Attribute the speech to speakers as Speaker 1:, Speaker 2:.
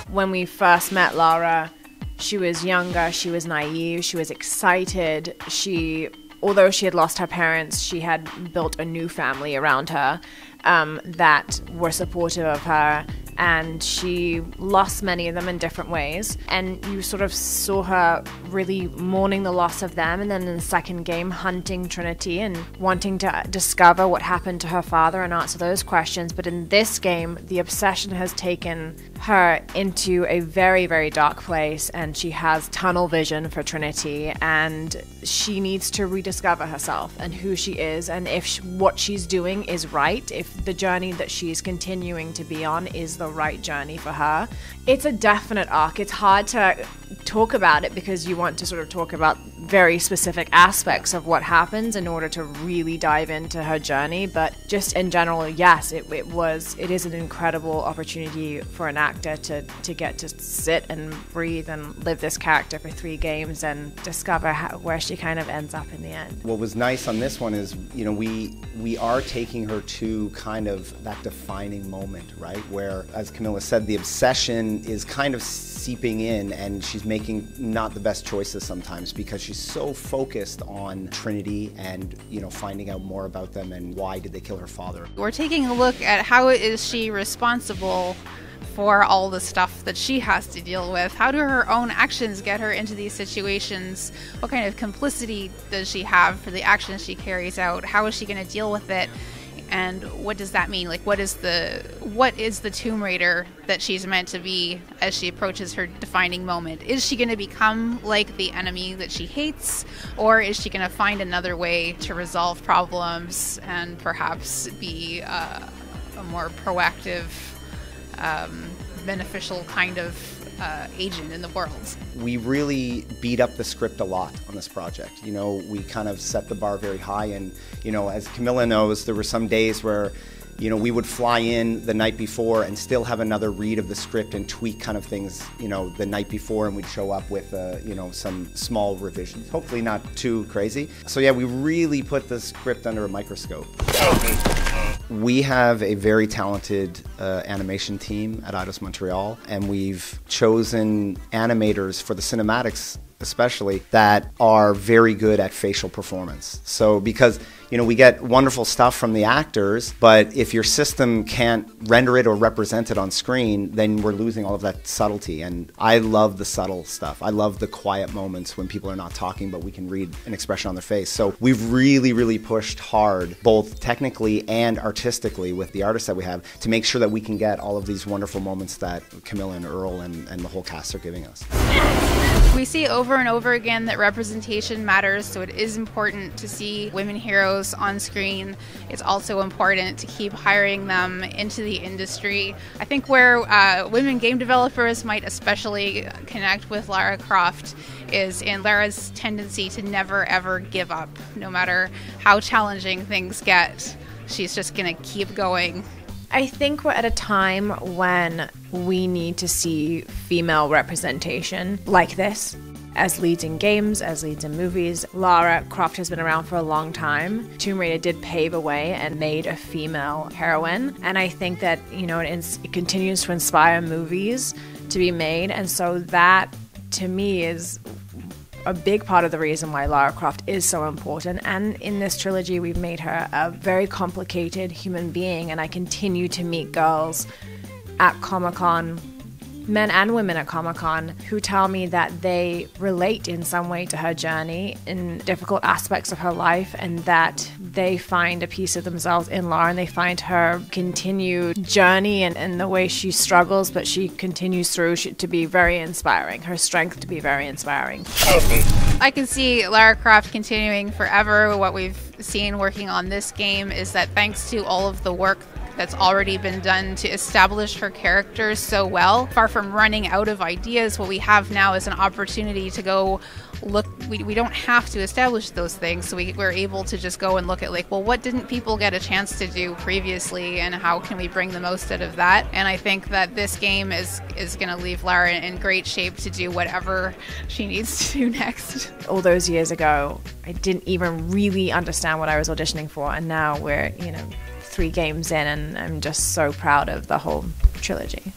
Speaker 1: When we first met Lara, she was younger, she was naive, she was excited. Although she had lost her parents, she had built a new family around her that were supportive of her, and she lost many of them in different ways. And you sort of saw her really mourning the loss of them, and then in the second game hunting Trinity and wanting to discover what happened to her father and answer those questions. But in this game, the obsession has taken her into a very, very dark place, and she has tunnel vision for Trinity, and she needs to rediscover herself and who she is, and if what she's doing is right, if the journey that she's continuing to be on is the right journey for her. It's a definite arc. It's hard to talk about it because you want to sort of talk about very specific aspects of what happens in order to really dive into her journey. But just in general, yes, it is an incredible opportunity for an actor to get to sit and breathe and live this character for 3 games and discover where she kind of ends up in the end.
Speaker 2: What was nice on this one is, you know, we are taking her to kind of that defining moment, right? Where, as Camilla said, the obsession is kind of seeping in, and she's making not the best choices sometimes because she's so focused on Trinity and, you know, finding out more about them and why did they kill her father.
Speaker 3: We're taking a look at how is she responsible for all the stuff that she has to deal with. How do her own actions get her into these situations? What kind of complicity does she have for the actions she carries out? How is she going to deal with it? And what does that mean? Like, what is the Tomb Raider that she's meant to be as she approaches her defining moment? Is she going to become like the enemy that she hates, or is she going to find another way to resolve problems and perhaps be a more proactive, beneficial kind of agent in the world?
Speaker 2: We really beat up the script a lot on this project. You know, we kind of set the bar very high, and, you know, as Camilla knows, there were some days where, you know, we would fly in the night before and still have another read of the script and tweak kind of things, you know, the night before, and we'd show up with, you know, some small revisions, hopefully not too crazy. So yeah, we really put the script under a microscope. We have a very talented animation team at Eidos Montreal, and we've chosen animators for the cinematics especially that are very good at facial performance. So because, you know, we get wonderful stuff from the actors, but if your system can't render it or represent it on screen, then we're losing all of that subtlety. And I love the subtle stuff. I love the quiet moments when people are not talking, but we can read an expression on their face. So we've really, really pushed hard, both technically and artistically with the artists that we have, to make sure that we can get all of these wonderful moments that Camilla and Earl and the whole cast are giving us.
Speaker 3: We see over and over again that representation matters, so it is important to see women heroes on screen. It's also important to keep hiring them into the industry. I think where women game developers might especially connect with Lara Croft is in Lara's tendency to never ever give up. No matter how challenging things get, she's just gonna keep going.
Speaker 1: I think we're at a time when we need to see female representation like this as leads in games, as leads in movies. Lara Croft has been around for a long time. Tomb Raider did pave a way and made a female heroine, and I think that, you know, it continues to inspire movies to be made, and so that to me is a big part of the reason why Lara Croft is so important. And in this trilogy, we've made her a very complicated human being, and I continue to meet girls at Comic-Con, men and women at Comic-Con, who tell me that they relate in some way to her journey in difficult aspects of her life, and that they find a piece of themselves in Lara, and they find her continued journey and the way she struggles, but she continues through to be very inspiring, her strength to be very inspiring.
Speaker 3: I can see Lara Croft continuing forever. What we've seen working on this game is that thanks to all of the work that's already been done to establish her characters so well, far from running out of ideas, what we have now is an opportunity to go look, we don't have to establish those things, so we're able to just go and look at, like, well, what didn't people get a chance to do previously, and how can we bring the most out of that? And I think that this game is going to leave Lara in great shape to do whatever she needs to do next.
Speaker 1: All those years ago, I didn't even really understand what I was auditioning for, and now we're, 3 games in, and I'm just so proud of the whole trilogy.